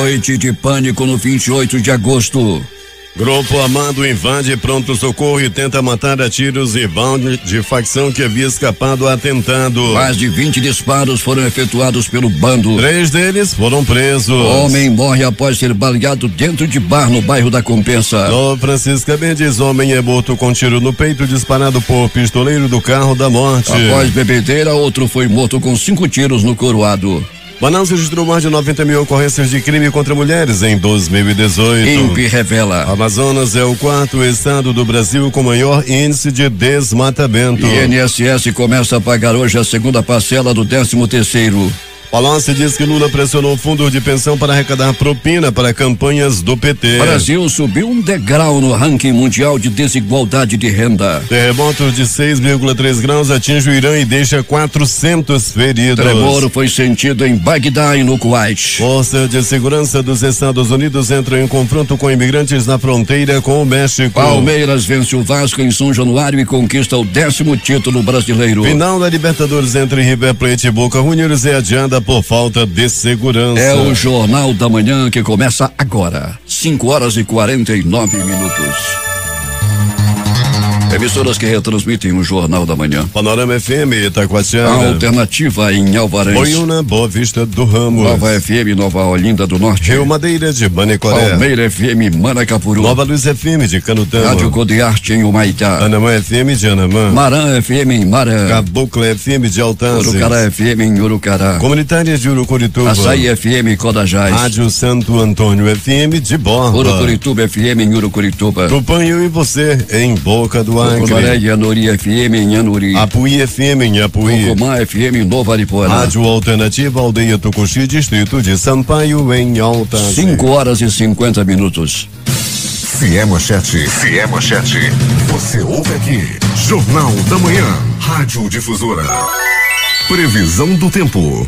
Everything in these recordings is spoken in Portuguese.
Noite de pânico no 28 de agosto. Grupo armado invade pronto-socorro e tenta matar a tiros rival de facção que havia escapado a atentado. Mais de 20 disparos foram efetuados pelo bando. 3 deles foram presos. Homem morre após ser baleado dentro de bar no bairro da Compensa. No Francisca Mendes, homem é morto com tiro no peito disparado por pistoleiro do carro da morte. Após bebedeira, outro foi morto com 5 tiros no coroado. Manaus registrou mais de 90 mil ocorrências de crime contra mulheres em 2018. INPE revela. Amazonas é o 4º estado do Brasil com maior índice de desmatamento. INSS começa a pagar hoje a segunda parcela do 13º. Palocci diz que Lula pressionou o fundo de pensão para arrecadar propina para campanhas do PT. Brasil subiu um degrau no ranking mundial de desigualdade de renda. Terremoto de 6,3 graus atinge o Irã e deixa 400 feridos. Tremor foi sentido em Bagdá e no Kuwait. Força de segurança dos Estados Unidos entra em confronto com imigrantes na fronteira com o México. Palmeiras vence o Vasco em São Januário e conquista o 10º título brasileiro. Final da Libertadores entre River Plate e Boca Juniors é adiada por falta de segurança. É o Jornal da Manhã que começa agora, 5h49. Emissoras que retransmitem o Jornal da Manhã. Panorama FM Itacoatiara. Alternativa em Alvarez. Boiúna, Boa Vista do Ramos. Nova FM Nova Olinda do Norte. Rio Madeira de Manicoré. Palmeira FM Manacapuru. Nova Luz FM de Canutama. Rádio Codearte em Humaitá. Anamã FM de Anamã. Marã FM em Marã. Cabocla FM de Altazes. Urucará FM em Urucará. Comunitárias de Urucurituba. Açaí FM Codajás. Rádio Santo Antônio FM de Borba. Urucurituba FM em Urucurituba. Tupanho e você em Boca do Acre. Tucunaré e Anuri FM em Anuri. Apuí FM em Apuí. Tucumã FM em Nova Aripuanã. Rádio Alternativa Aldeia Tucuxi, distrito de Sampaio em Altazes. 5h50. Se é manchete, você ouve aqui. Jornal da Manhã, Rádio Difusora. Previsão do tempo.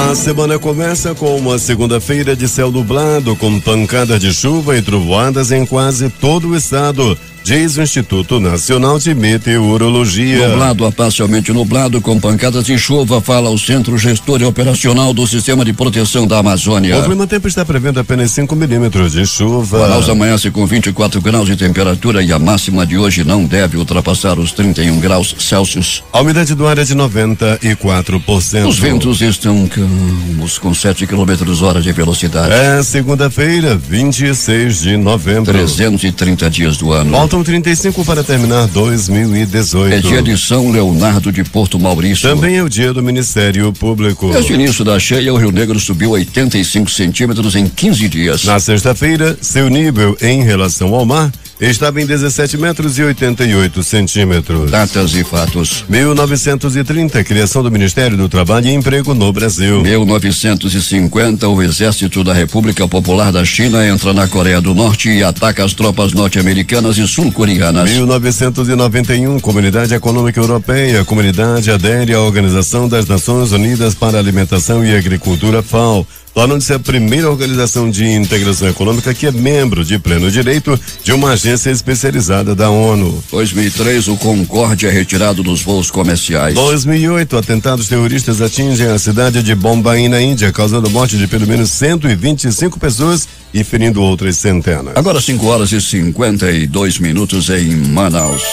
A semana começa com uma segunda-feira de céu nublado, com pancadas de chuva e trovoadas em quase todo o estado, diz o Instituto Nacional de Meteorologia. Nublado a parcialmente nublado, com pancadas de chuva, fala o Centro Gestor e Operacional do Sistema de Proteção da Amazônia. O clima-tempo está prevendo apenas 5 milímetros de chuva. Manaus amanhece com 24 graus de temperatura e a máxima de hoje não deve ultrapassar os 31 graus Celsius. A umidade do ar é de 94%. Os ventos estão calmos, com 7 km/h de velocidade. É segunda-feira, 26 de novembro. 330 dias do ano. Faltam 35 para terminar 2018. É dia de São Leonardo de Porto Maurício. Também é o dia do Ministério Público. Desde o início da cheia, o Rio Negro subiu 85 centímetros em 15 dias. Na sexta-feira, seu nível em relação ao mar estava em 17 metros e 88 centímetros. Datas e fatos. 1930, criação do Ministério do Trabalho e Emprego no Brasil. 1950, o Exército da República Popular da China entra na Coreia do Norte e ataca as tropas norte-americanas e sul-coreanas. 1991, Comunidade Econômica Europeia, comunidade adere à Organização das Nações Unidas para Alimentação e Agricultura, FAO, tornando-se a primeira organização de integração econômica que é membro de pleno direito de uma agência especializada da ONU. 2003, o Concorde é retirado dos voos comerciais. 2008, atentados terroristas atingem a cidade de Bombaim, na Índia, causando a morte de pelo menos 125 pessoas e ferindo outras centenas. Agora 5h52 em Manaus.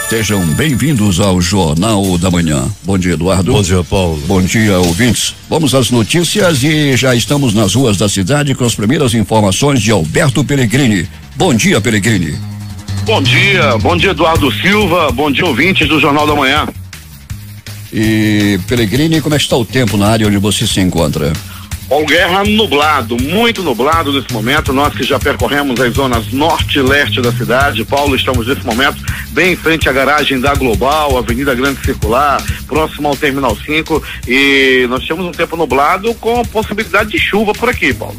Sejam bem-vindos ao Jornal da Manhã. Bom dia, Eduardo. Bom dia, Paulo. Bom dia, ouvintes. Vamos às notícias e já estamos nas ruas da cidade com as primeiras informações de Alberto Pellegrini. Bom dia, Pellegrini. Bom dia, Eduardo Silva, bom dia, ouvintes do Jornal da Manhã. E, Pellegrini, como é que está o tempo na área onde você se encontra? Paulo Guerra, nublado, muito nublado nesse momento. Nós que já percorremos as zonas norte e leste da cidade, Paulo, estamos nesse momento bem em frente à garagem da Global, Avenida Grande Circular, próximo ao Terminal 5, e nós temos um tempo nublado com possibilidade de chuva por aqui, Paulo.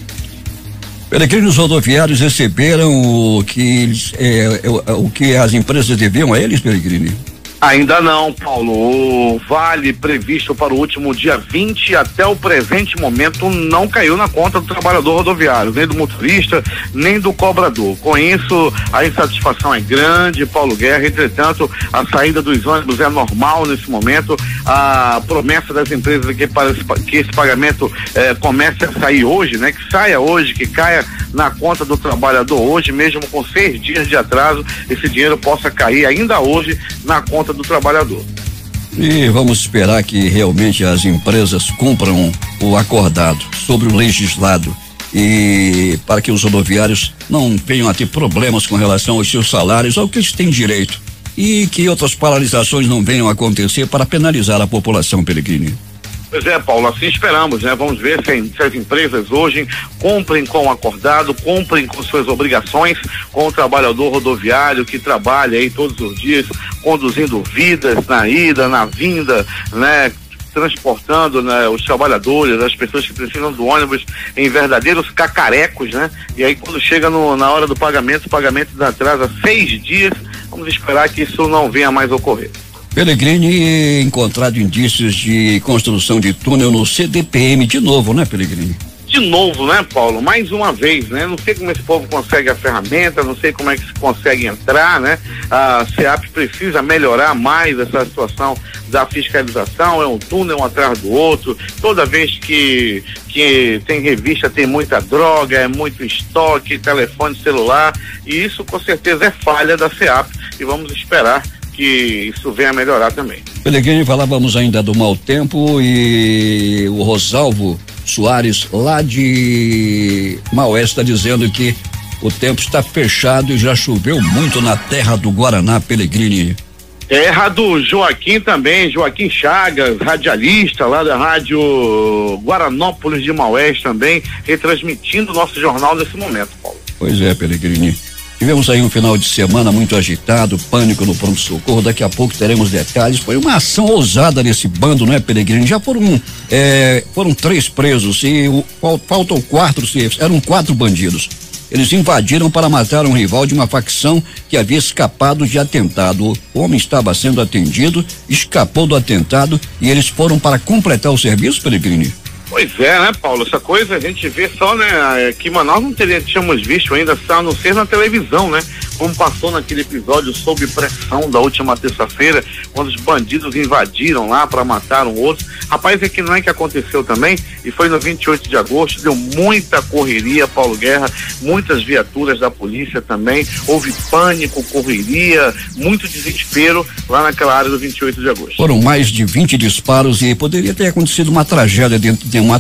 Pellegrini, os rodoviários receberam o que as empresas deviam a eles, Pellegrini? Ainda não, Paulo. O vale previsto para o último dia 20 até o presente momento não caiu na conta do trabalhador rodoviário, nem do motorista, nem do cobrador. Com isso, a insatisfação é grande, Paulo Guerra. Entretanto, a saída dos ônibus é normal nesse momento. A promessa das empresas é que esse pagamento comece a sair hoje, né? Que saia hoje, que caia na conta do trabalhador hoje, mesmo com 6 dias de atraso, esse dinheiro possa cair ainda hoje na conta do trabalhador. E vamos esperar que realmente as empresas cumpram o acordado sobre o legislado e para que os rodoviários não venham a ter problemas com relação aos seus salários, ao que eles têm direito, e que outras paralisações não venham a acontecer para penalizar a população, Pellegrini. Pois é, Paulo, assim esperamos, né? Vamos ver se as empresas hoje cumprem com o acordado, cumprem com suas obrigações com o trabalhador rodoviário que trabalha aí todos os dias, conduzindo vidas na ida, na vinda, né? Transportando, né, os trabalhadores, as pessoas que precisam do ônibus em verdadeiros cacarecos, né? E aí quando chega na hora do pagamento, o pagamento atrasa 6 dias, vamos esperar que isso não venha mais ocorrer. Pellegrini, encontrado indícios de construção de túnel no CDPM de novo, né, Pellegrini? De novo, né, Paulo? Mais uma vez, né? Não sei como esse povo consegue a ferramenta, não sei como é que se consegue entrar, né? A SEAP precisa melhorar mais essa situação da fiscalização, é um túnel um atrás do outro, toda vez que tem revista tem muita droga, é muito estoque, telefone celular, e isso com certeza é falha da SEAP, e vamos esperar que isso venha a melhorar também. Pellegrini, falávamos ainda do mau tempo e o Rosalvo Soares lá de Maués está dizendo que o tempo está fechado e já choveu muito na terra do Guaraná, Pellegrini. Terra do Joaquim também, Joaquim Chagas, radialista lá da rádio Guaranópolis de Maués também, retransmitindo o nosso jornal nesse momento, Paulo. Pois é, Pellegrini. Tivemos aí um final de semana muito agitado, pânico no pronto-socorro, daqui a pouco teremos detalhes. Foi uma ação ousada nesse bando, não é, Pellegrini? Já foram 3 presos e faltam 4, eram 4 bandidos. Eles invadiram para matar um rival de uma facção que havia escapado de atentado. O homem estava sendo atendido, escapou do atentado e eles foram para completar o serviço, Pellegrini. Pois é, né, Paulo? Essa coisa a gente vê só, né? Que nós não tínhamos visto ainda, a não ser na televisão, né? Como passou naquele episódio Sob Pressão da última terça-feira, quando os bandidos invadiram lá para matar um outro. Rapaz, é que não é que aconteceu também, e foi no 28 de agosto, deu muita correria, Paulo Guerra, muitas viaturas da polícia também, houve pânico, correria, muito desespero lá naquela área do 28 de agosto. Foram mais de 20 disparos e poderia ter acontecido uma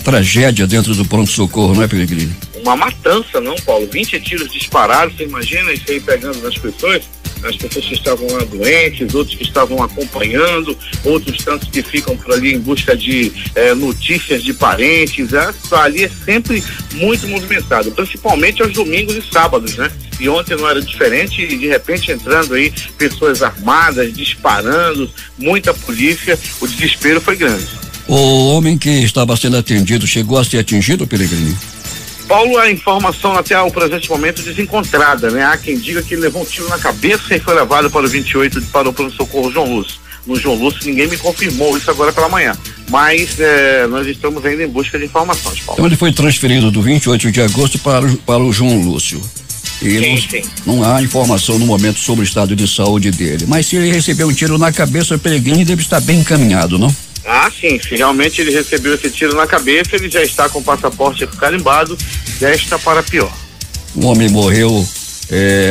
tragédia dentro do pronto-socorro, não é, Pellegrini? Uma matança, não, Paulo? 20 tiros disparados, você imagina isso aí pegando nas pessoas? As pessoas que estavam lá doentes, outros que estavam acompanhando, outros tantos que ficam por ali em busca de notícias de parentes. Ali é sempre muito movimentado, principalmente aos domingos e sábados, né? E ontem não era diferente, e de repente entrando aí pessoas armadas, disparando, muita polícia, o desespero foi grande. O homem que estava sendo atendido chegou a ser atingido, Pellegrini? Paulo, a informação até o presente momento desencontrada, né? Há quem diga que ele levou um tiro na cabeça e foi levado para o 28, para o pronto-socorro João Lúcio. No João Lúcio ninguém me confirmou isso agora pela manhã, mas nós estamos ainda em busca de informações, Paulo. Então ele foi transferido do 28 de agosto para o João Lúcio. E sim. Não há informação no momento sobre o estado de saúde dele, mas se ele recebeu um tiro na cabeça, o Pellegrini deve estar bem encaminhado, não? Ah, sim, se realmente ele recebeu esse tiro na cabeça, ele já está com o passaporte carimbado, desta para pior. Um homem morreu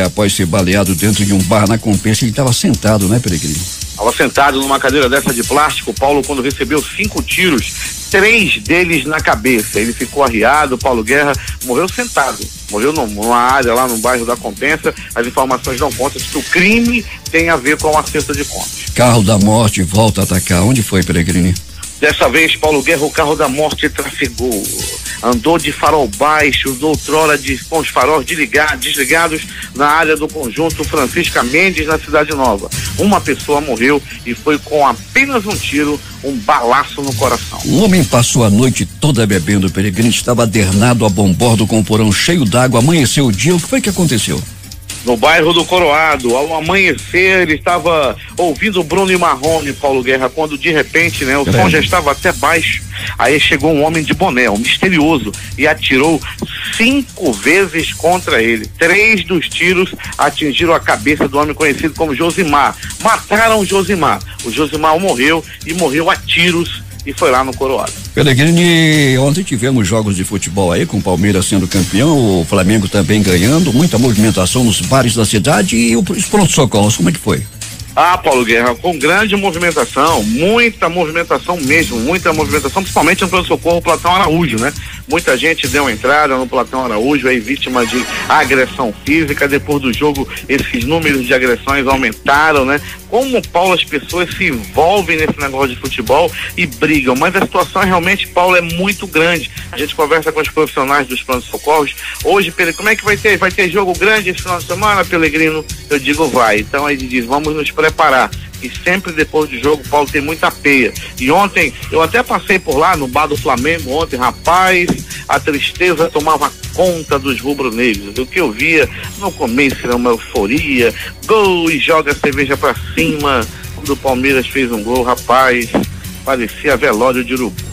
após ser baleado dentro de um bar na Compensa. Ele estava sentado, né, Pellegrini? Estava sentado numa cadeira dessa de plástico, Paulo, quando recebeu 5 tiros, 3 deles na cabeça. Ele ficou arriado, Paulo Guerra, morreu sentado. Morreu numa área lá no bairro da Compensa. As informações dão conta de que o crime tem a ver com a cesta de contas. Carro da morte volta a atacar. Onde foi, Pellegrini? Dessa vez, Paulo Guerra, o carro da morte trafegou. Andou de farol baixo, outrora com os faróis desligados na área do conjunto Francisca Mendes, na Cidade Nova. Uma pessoa morreu e foi com apenas um tiro, um balaço no coração. Um homem passou a noite toda bebendo. O Pellegrini estava adernado a bombordo com o porão cheio d'água. Amanheceu o dia. O que foi que aconteceu? no bairro do Coroado. Ao amanhecer, ele estava ouvindo o Bruno e Marrone, Paulo Guerra, quando de repente, né, o som já estava até baixo. Aí chegou um homem de boné, um misterioso, e atirou 5 vezes contra ele. 3 dos tiros atingiram a cabeça do homem conhecido como Josimar. Mataram o Josimar. O Josimar morreu e morreu a tiros e foi lá no Coroado. Pellegrini, ontem tivemos jogos de futebol aí, com o Palmeiras sendo campeão, o Flamengo também ganhando, muita movimentação nos bares da cidade e os pronto-socorros, como é que foi? Paulo Guerra, com grande movimentação, muita movimentação mesmo, muita movimentação, principalmente no pronto-socorro Platão Araújo, né? Muita gente deu entrada no Platão Araújo, aí vítima de agressão física. Depois do jogo, esses números de agressões aumentaram, né? Como, Paulo, as pessoas se envolvem nesse negócio de futebol e brigam, mas a situação realmente, Paulo, é muito grande. A gente conversa com os profissionais dos pronto-socorros. Hoje, como é que vai ter? Vai ter jogo grande esse final de semana, Pellegrino? Eu digo, vai. Então ele diz, vamos nos preparar. E sempre depois do jogo, Paulo, tem muita peia. E ontem, eu até passei por lá no bar do Flamengo ontem, rapaz, a tristeza tomava conta dos rubro-negros. O que eu via no começo era uma euforia, gol e joga a cerveja pra cima. Quando o Palmeiras fez um gol, rapaz, parecia velório de urubu.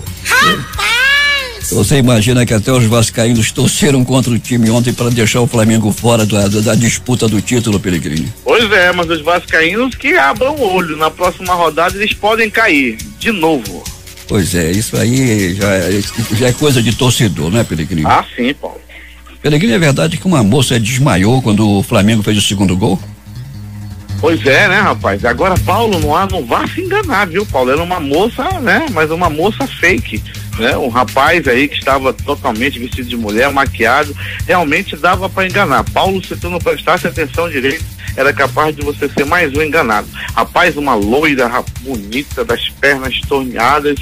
Você imagina que até os vascaínos torceram contra o time ontem para deixar o Flamengo fora da disputa do título, Pellegrini? Pois é, mas os vascaínos que abram o olho, na próxima rodada eles podem cair de novo. Pois é, isso aí já é coisa de torcedor, não é, Pellegrini? Ah, sim, Paulo. Pellegrini, é verdade que uma moça desmaiou quando o Flamengo fez o segundo gol? Pois é, né, rapaz? Agora, Paulo, não vá se enganar, viu, Paulo? Era uma moça, né, mas uma moça fake, né? Um rapaz aí que estava totalmente vestido de mulher, maquiado, realmente dava para enganar. Paulo, se tu não prestasse atenção direito, era capaz de você ser mais um enganado. Rapaz, uma loira bonita, das pernas torneadas.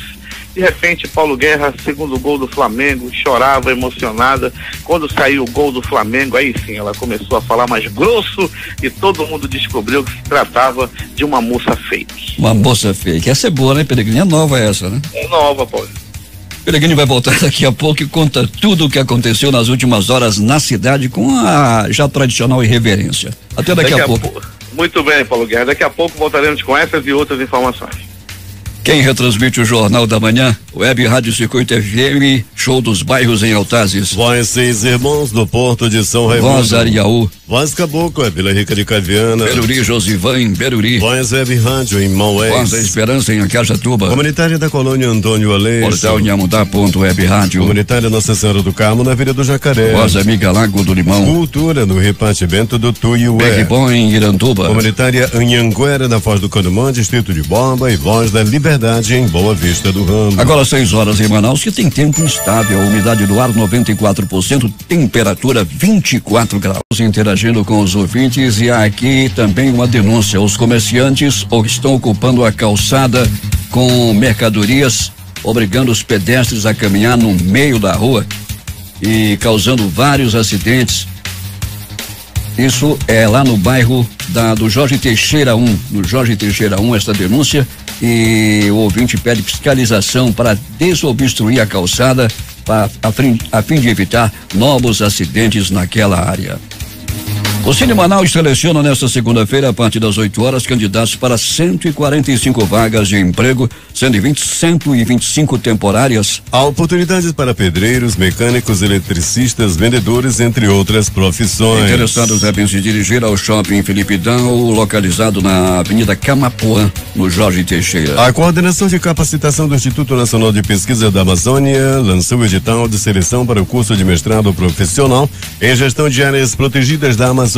De repente, Paulo Guerra, segundo gol do Flamengo, chorava emocionada. Quando saiu o gol do Flamengo, aí sim, ela começou a falar mais grosso e todo mundo descobriu que se tratava de uma moça fake. Uma moça fake. Essa é boa, né, Pellegrini? É nova essa, né? É nova, Paulo. Pellegrini vai voltar daqui a pouco e conta tudo o que aconteceu nas últimas horas na cidade com a já tradicional irreverência. Até daqui a pouco. Muito bem, Paulo Guerra. Daqui a pouco voltaremos com essas e outras informações. Quem retransmite o Jornal da Manhã? Web Rádio Circuito FM, show dos bairros em Altazes. Voz Seis Irmãos do Porto de São Raimundo. Voz Ariaú. Voz Caboclo, Vila Rica de Caviana. Beruri, Josivan em Beruri. Voz Web Rádio em Maués. Voz da Esperança em Acajatuba. Comunitária da Colônia Antônio Aleixo. Portal Inhamudá.web Rádio. Comunitária Nossa Senhora do Carmo na Vila do Jacaré. Voz Amiga Lago do Limão. Cultura no repartimento do Tuiué. Big Bom em Iranduba. Comunitária Anhanguera na Foz do Canumã, Distrito de Bomba, e Voz da Liberdade em Boa Vista do Ramo. Agora 6 horas em Manaus, que tem tempo instável, umidade do ar 94%, temperatura 24 graus. Interagindo com os ouvintes, e aqui também uma denúncia: os comerciantes estão ocupando a calçada com mercadorias, obrigando os pedestres a caminhar no meio da rua e causando vários acidentes. Isso é lá no bairro do Jorge Teixeira 1, no Jorge Teixeira 1, esta denúncia, e o ouvinte pede fiscalização para desobstruir a calçada a fim de evitar novos acidentes naquela área. O Cine Manaus seleciona nesta segunda-feira, a partir das 8 horas, candidatos para 145 vagas de emprego, sendo 125 temporárias. Há oportunidades para pedreiros, mecânicos, eletricistas, vendedores, entre outras profissões. Interessados devem se dirigir ao Shopping Felipe Dão, localizado na Avenida Camapuã, no Jorge Teixeira. A Coordenação de Capacitação do Instituto Nacional de Pesquisa da Amazônia lançou o edital de seleção para o curso de mestrado profissional em gestão de áreas protegidas da Amazônia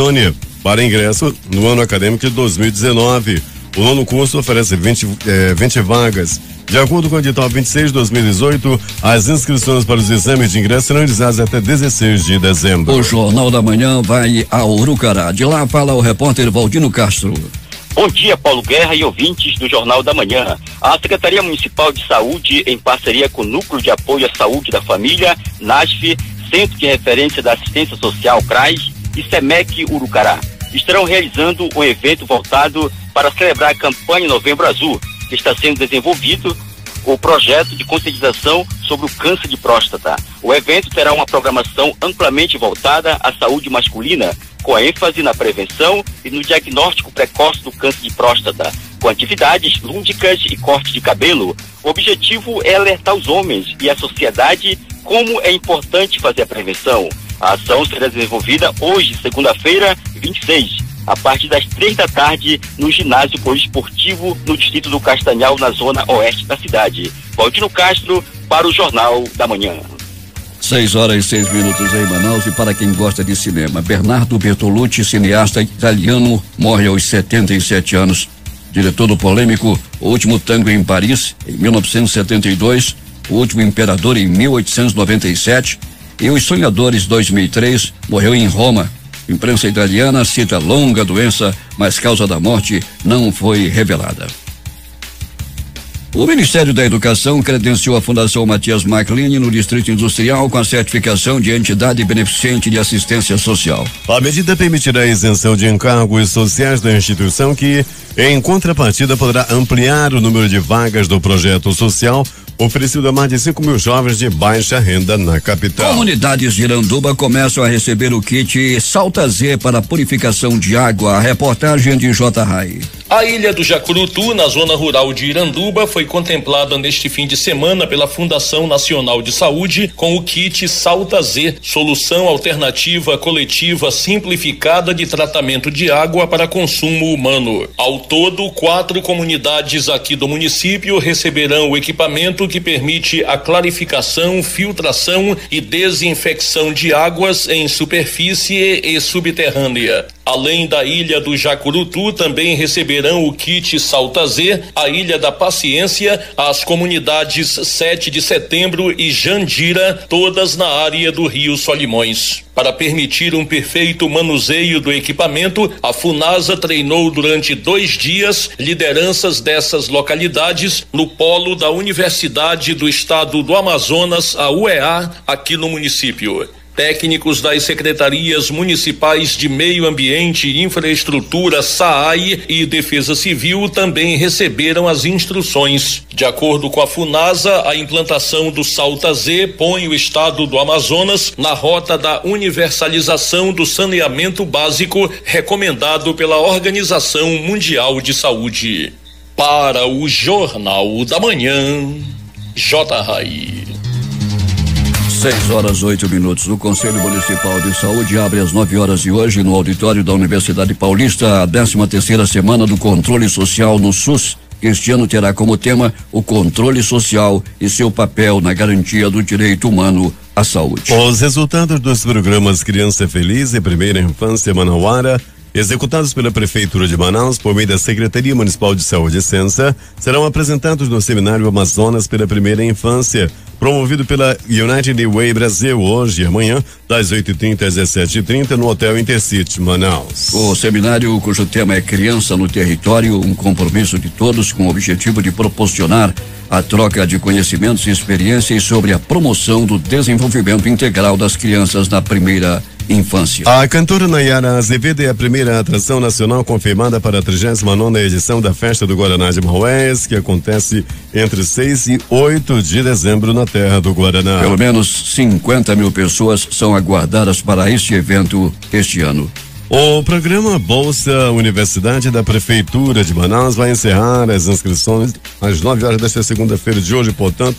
para ingresso no ano acadêmico de 2019. O nono curso oferece 20 vagas. De acordo com o edital 26/2018, as inscrições para os exames de ingresso serão realizadas até 16 de dezembro. O Jornal da Manhã vai a Urucará. De lá fala o repórter Valdino Castro. Bom dia, Paulo Guerra e ouvintes do Jornal da Manhã. A Secretaria Municipal de Saúde, em parceria com o Núcleo de Apoio à Saúde da Família, NASF, Centro de Referência da Assistência Social, CRAS, e SEMEC Urucará, estarão realizando um evento voltado para celebrar a campanha Novembro Azul, que está sendo desenvolvido o projeto de conscientização sobre o câncer de próstata. O evento terá uma programação amplamente voltada à saúde masculina, com ênfase na prevenção e no diagnóstico precoce do câncer de próstata, com atividades lúdicas e corte de cabelo. O objetivo é alertar os homens e a sociedade como é importante fazer a prevenção. A ação será desenvolvida hoje, segunda-feira, 26, a partir das 3 da tarde, no ginásio poliesportivo no distrito do Castanhal, na zona oeste da cidade. Valtino Castro, para o Jornal da Manhã. 6h06 em Manaus. E para quem gosta de cinema, Bernardo Bertolucci, cineasta italiano, morre aos 77 anos. Diretor do polêmico O Último Tango em Paris, em 1972, O Último Imperador em 1897 e Os Sonhadores 2003, morreu em Roma. A imprensa italiana cita longa doença, mas causa da morte não foi revelada. O Ministério da Educação credenciou a Fundação Matias Maclini no Distrito Industrial com a certificação de entidade beneficente de assistência social. A medida permitirá a isenção de encargos sociais da instituição que, em contrapartida, poderá ampliar o número de vagas do projeto social oferecido a mais de 5.000 jovens de baixa renda na capital. Comunidades de Iranduba começam a receber o kit Salta Z para purificação de água. A reportagem de J. Rai. A ilha do Jacurutu, na zona rural de Iranduba, foi contemplada neste fim de semana pela Fundação Nacional de Saúde com o kit Salta Z, solução alternativa coletiva simplificada de tratamento de água para consumo humano. Ao todo, 4 comunidades aqui do município receberão o equipamento que permite a clarificação, filtração e desinfecção de águas em superfície e subterrânea. Além da ilha do Jacurutu, também receberão o kit Salta Z, a Ilha da Paciência, as comunidades 7 de Setembro e Jandira, todas na área do Rio Solimões. Para permitir um perfeito manuseio do equipamento, a Funasa treinou durante 2 dias lideranças dessas localidades no polo da Universidade do Estado do Amazonas, a UEA, aqui no município. Técnicos das secretarias municipais de Meio Ambiente, Infraestrutura, SAAI e Defesa Civil também receberam as instruções. De acordo com a Funasa, a implantação do Salta Z põe o estado do Amazonas na rota da universalização do saneamento básico recomendado pela Organização Mundial de Saúde. Para o Jornal da Manhã, J. Rai. 6h08. O Conselho Municipal de Saúde abre às 9h de hoje no auditório da Universidade Paulista a 13ª semana do controle social no SUS, que este ano terá como tema o controle social e seu papel na garantia do direito humano à saúde. Os resultados dos programas Criança Feliz e Primeira Infância Manauara, executados pela Prefeitura de Manaus por meio da Secretaria Municipal de Saúde e Censa, serão apresentados no Seminário Amazonas pela Primeira Infância, promovido pela United Way Brasil, hoje e amanhã, das 8h30 às 17h30, no Hotel Intercity, Manaus. O seminário, cujo tema é Criança no Território, um compromisso de todos com o objetivo de proporcionar a troca de conhecimentos e experiências sobre a promoção do desenvolvimento integral das crianças na primeira infância. A cantora Nayara Azevedo é a primeira atração nacional confirmada para a 39ª edição da Festa do Guaraná de Maués, que acontece entre 6 e 8 de dezembro na terra do Guaraná. Pelo menos 50.000 pessoas são aguardadas para este evento este ano. O programa Bolsa Universidade da Prefeitura de Manaus vai encerrar as inscrições às 9h desta segunda-feira de hoje, portanto,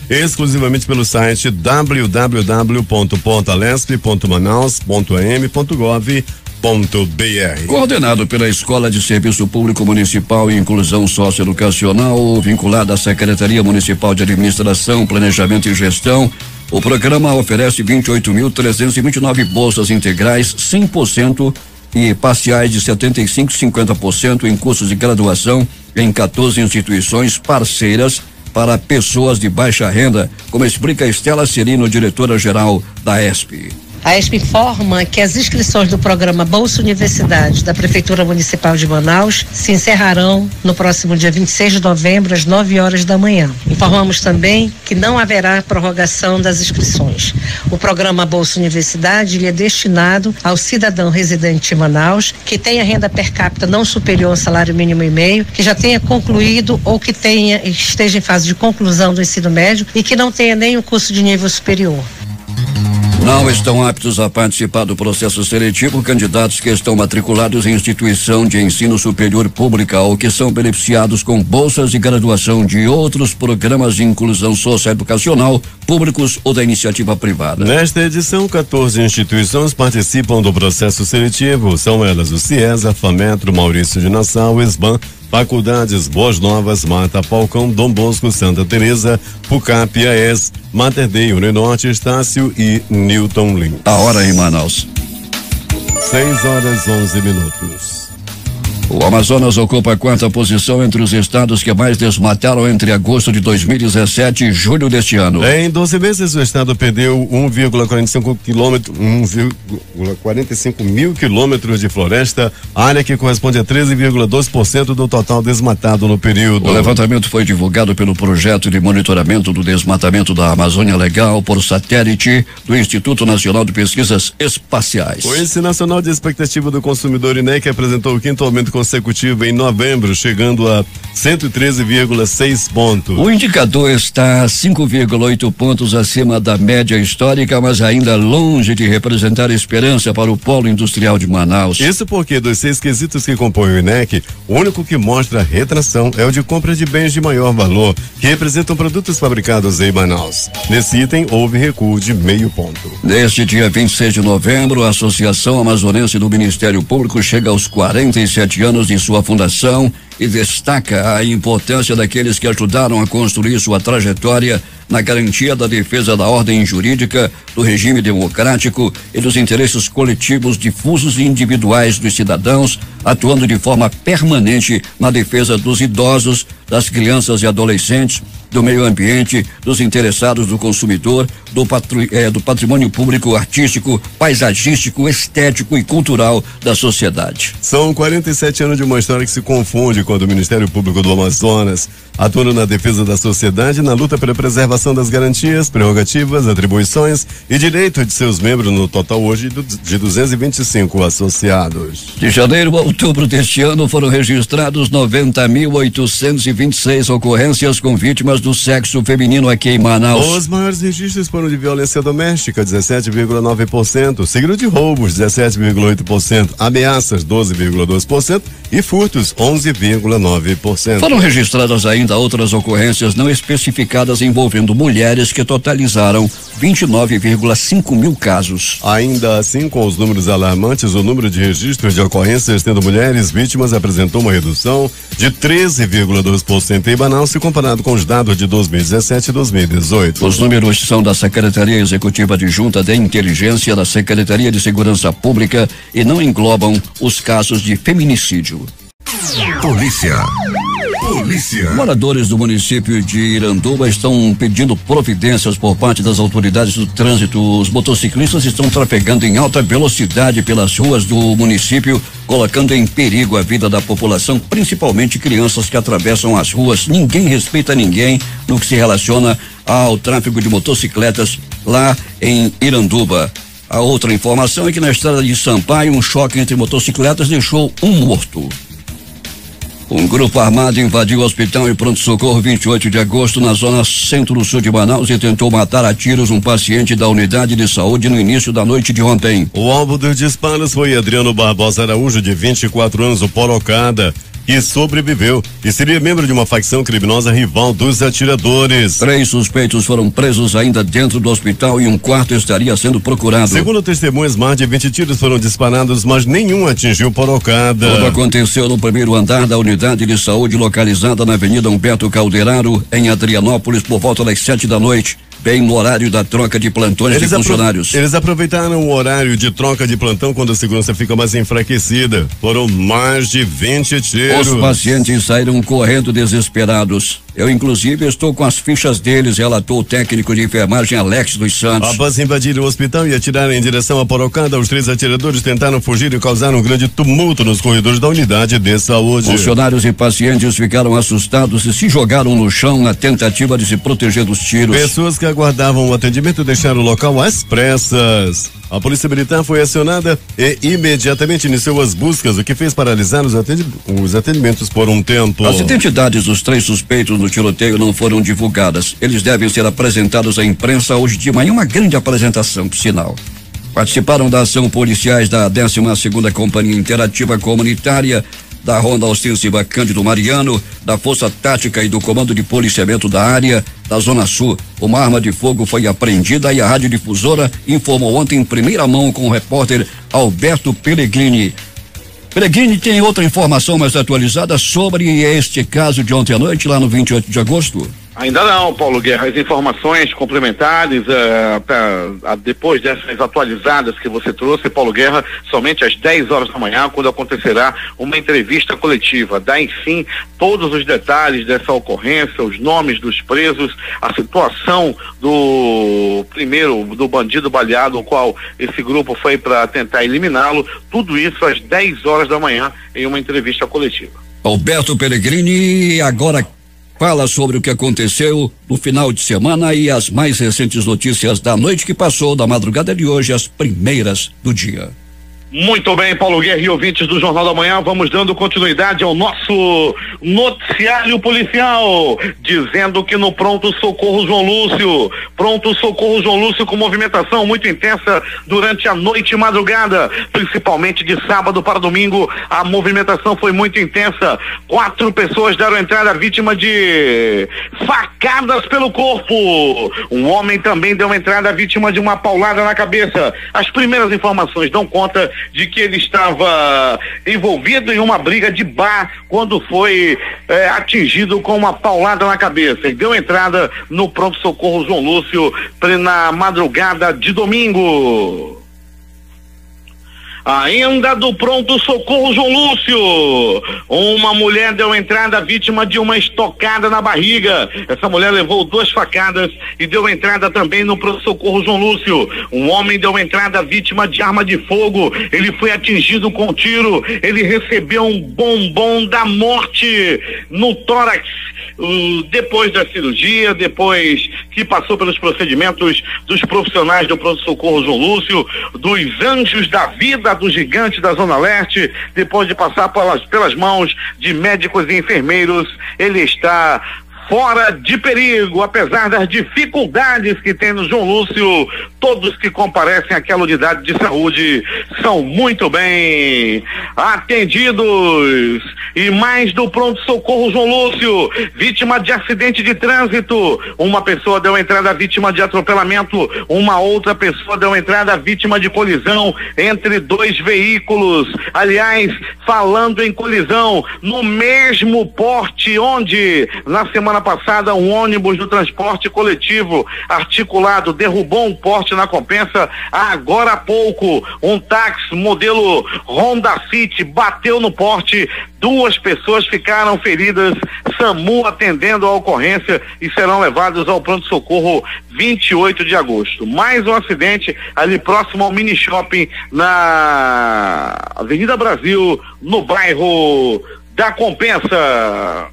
exclusivamente pelo site www.palesp.manaus.am.gov.br. Coordenado pela Escola de Serviço Público Municipal e Inclusão Socioeducacional, vinculada à Secretaria Municipal de Administração, Planejamento e Gestão, o programa oferece 28.329 bolsas integrais 100% e parciais de 75% e 50% em cursos de graduação em 14 instituições parceiras para pessoas de baixa renda, como explica Estela Cirino, diretora-geral da ESP. A ESP informa que as inscrições do programa Bolsa Universidade da Prefeitura Municipal de Manaus se encerrarão no próximo dia 26 de novembro, às 9h da manhã. Informamos também que não haverá prorrogação das inscrições. O programa Bolsa Universidade ele é destinado ao cidadão residente em Manaus que tenha renda per capita não superior ao salário mínimo e meio, que já tenha concluído ou que esteja em fase de conclusão do ensino médio e que não tenha nenhum curso de nível superior. Não estão aptos a participar do processo seletivo candidatos que estão matriculados em instituição de ensino superior pública ou que são beneficiados com bolsas de graduação de outros programas de inclusão socioeducacional públicos ou da iniciativa privada. Nesta edição, 14 instituições participam do processo seletivo. São elas o CIESA, FAMETRO, Maurício de Nassau, SBAN, Faculdades Boas Novas, Mata Falcão, Dom Bosco, Santa Teresa, PUCAP, AES, Mater Dei, Uninorte, Estácio e Newton Lins. A hora em Manaus. 6:11. O Amazonas ocupa a 4ª posição entre os estados que mais desmataram entre agosto de 2017 e julho deste ano. Em 12 meses, o estado perdeu 1,45 mil quilômetros de floresta, área que corresponde a 13,2% do total desmatado no período. O levantamento foi divulgado pelo projeto de monitoramento do desmatamento da Amazônia Legal por satélite do Instituto Nacional de Pesquisas Espaciais. O Índice Nacional de Expectativa do Consumidor, INEC, apresentou o 5º aumento consecutivo em novembro, chegando a 113,6 pontos. O indicador está 5,8 pontos acima da média histórica, mas ainda longe de representar esperança para o polo industrial de Manaus. Isso porque dos 6 quesitos que compõem o INEC, o único que mostra retração é o de compra de bens de maior valor, que representam produtos fabricados em Manaus. Nesse item, houve recuo de meio ponto. Neste dia 26 de novembro, a Associação Amazonense do Ministério Público chega aos 47 anos de sua fundação e destaca a importância daqueles que ajudaram a construir sua trajetória na garantia da defesa da ordem jurídica, do regime democrático e dos interesses coletivos difusos e individuais dos cidadãos, atuando de forma permanente na defesa dos idosos, das crianças e adolescentes, do meio ambiente, dos interessados do consumidor, do patrimônio público, artístico, paisagístico, estético e cultural da sociedade. São 47 anos de uma história que se confunde quando o Ministério Público do Amazonas atua na defesa da sociedade, na luta pela preservação das garantias, prerrogativas, atribuições e direitos de seus membros, no total hoje de 225 associados. De janeiro a outubro deste ano foram registrados 90.826 ocorrências com vítimas do sexo feminino aqui em Manaus. Os maiores registros foram de violência doméstica, 17,9%, seguido de roubos, 17,8%, ameaças, 12,2% e furtos, 11,9%. Foram registradas ainda outras ocorrências não especificadas envolvendo mulheres que totalizaram 29,5 mil casos. Ainda assim, com os números alarmantes, o número de registros de ocorrências tendo mulheres vítimas apresentou uma redução de 13,2% em Manaus, se comparado com os dados de 2017 e 2018. Os números são da Secretaria Executiva Adjunta de Inteligência da Secretaria de Segurança Pública e não englobam os casos de feminicídio. Polícia. Moradores do município de Iranduba estão pedindo providências por parte das autoridades do trânsito. Os motociclistas estão trafegando em alta velocidade pelas ruas do município, colocando em perigo a vida da população, principalmente crianças que atravessam as ruas. Ninguém respeita ninguém no que se relaciona ao tráfego de motocicletas lá em Iranduba. A outra informação é que na estrada de Sampaio, um choque entre motocicletas deixou um morto. Um grupo armado invadiu o hospital e pronto-socorro 28 de agosto na zona centro-sul de Manaus e tentou matar a tiros um paciente da unidade de saúde no início da noite de ontem. O alvo dos disparos foi Adriano Barbosa Araújo, de 24 anos, o Porocada, que sobreviveu e seria membro de uma facção criminosa rival dos atiradores. 3 suspeitos foram presos ainda dentro do hospital e um quarto estaria sendo procurado. Segundo testemunhas, mais de 20 tiros foram disparados, mas nenhum atingiu Porocada. Tudo aconteceu no primeiro andar da unidade de saúde localizada na Avenida Humberto Calderaro, em Adrianópolis, por volta das 7 da noite. Bem no horário da troca de plantões de funcionários. Eles aproveitaram o horário de troca de plantão quando a segurança fica mais enfraquecida. Foram mais de 20 tiros. Os pacientes saíram correndo desesperados. Eu, inclusive, estou com as fichas deles, relatou o técnico de enfermagem Alex dos Santos. Após invadir o hospital e atirar em direção à Porocada, os 3 atiradores tentaram fugir e causaram um grande tumulto nos corredores da unidade de saúde. Funcionários e pacientes ficaram assustados e se jogaram no chão na tentativa de se proteger dos tiros. Pessoas que aguardavam o atendimento deixaram o local às pressas. A Polícia Militar foi acionada e imediatamente iniciou as buscas, o que fez paralisar os atendimentos por um tempo. As identidades dos 3 suspeitos no tiroteio não foram divulgadas. Eles devem ser apresentados à imprensa hoje de manhã, uma grande apresentação, por sinal. Participaram da ação policiais da 12ª Companhia Interativa Comunitária, da Ronda Ostensiva Cândido Mariano, da Força Tática e do Comando de Policiamento da área da Zona Sul. Uma arma de fogo foi apreendida e a radiodifusora informou ontem em primeira mão com o repórter Alberto Pellegrini. Pellegrini tem outra informação mais atualizada sobre este caso de ontem à noite, lá no 28 de agosto? Ainda não, Paulo Guerra. As informações complementares, depois dessas atualizadas que você trouxe, Paulo Guerra, somente às 10 horas da manhã, quando acontecerá uma entrevista coletiva. Dá, enfim, todos os detalhes dessa ocorrência, os nomes dos presos, a situação do bandido baleado, o qual esse grupo foi para tentar eliminá-lo. Tudo isso às 10 horas da manhã, em uma entrevista coletiva. Alberto Pellegrini agora fala sobre o que aconteceu no final de semana e as mais recentes notícias da noite que passou, da madrugada de hoje, as primeiras do dia. Muito bem, Paulo Guerra e ouvintes do Jornal da Manhã, vamos dando continuidade ao nosso noticiário policial, dizendo que no Pronto Socorro João Lúcio com movimentação muito intensa durante a noite e madrugada, principalmente de sábado para domingo, a movimentação foi muito intensa. 4 pessoas deram entrada vítima de facadas pelo corpo. Um homem também deu entrada vítima de uma paulada na cabeça. As primeiras informações dão conta de que ele estava envolvido em uma briga de bar quando foi atingido com uma paulada na cabeça e deu entrada no pronto-socorro João Lúcio na madrugada de domingo. Ainda do pronto-socorro João Lúcio, uma mulher deu entrada vítima de uma estocada na barriga. Essa mulher levou 2 facadas e deu entrada também no pronto-socorro João Lúcio. Um homem deu entrada vítima de arma de fogo. Ele foi atingido com tiro. Ele recebeu um bombom da morte no tórax. Depois da cirurgia, depois que passou pelos procedimentos dos profissionais do pronto-socorro João Lúcio, dos anjos da vida, do gigante da Zona Leste, depois de passar pelas mãos de médicos e enfermeiros, ele está fora de perigo, apesar das dificuldades que tem no João Lúcio. Todos que comparecem àquela unidade de saúde são muito bem atendidos. E mais do pronto-socorro João Lúcio, vítima de acidente de trânsito, uma pessoa deu entrada vítima de atropelamento, uma outra pessoa deu entrada vítima de colisão entre 2 veículos. Aliás, falando em colisão, no mesmo porte onde na semana passada um ônibus do transporte coletivo articulado derrubou um poste na Compensa, agora há pouco um táxi modelo Honda City bateu no poste, 2 pessoas ficaram feridas, SAMU atendendo a ocorrência e serão levados ao pronto-socorro 28 de agosto. Mais um acidente ali próximo ao mini shopping na Avenida Brasil, no bairro da Compensa.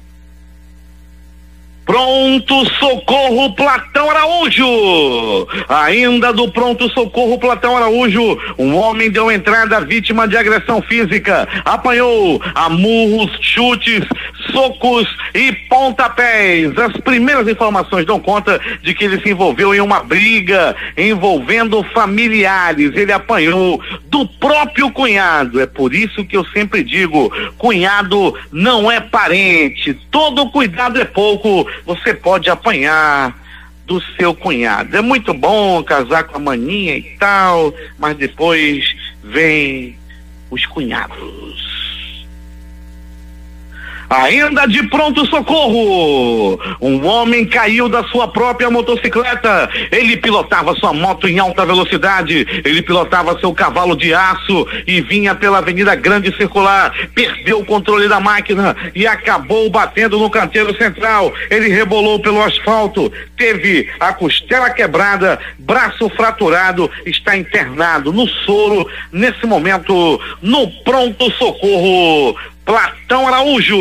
Pronto-socorro Platão Araújo. Ainda do pronto-socorro Platão Araújo, um homem deu entrada vítima de agressão física, apanhou a murros, chutes, socos e pontapés. As primeiras informações dão conta de que ele se envolveu em uma briga envolvendo familiares. Ele apanhou do próprio cunhado. É por isso que eu sempre digo, cunhado não é parente. Todo cuidado é pouco. Você pode apanhar do seu cunhado. É muito bom casar com a maninha e tal, mas depois vem os cunhados. Ainda de pronto-socorro, um homem caiu da sua própria motocicleta. Ele pilotava sua moto em alta velocidade, ele pilotava seu cavalo de aço e vinha pela Avenida Grande Circular, perdeu o controle da máquina e acabou batendo no canteiro central. Ele rebolou pelo asfalto, teve a costela quebrada, braço fraturado, está internado no soro, nesse momento no pronto-socorro Platão Araújo.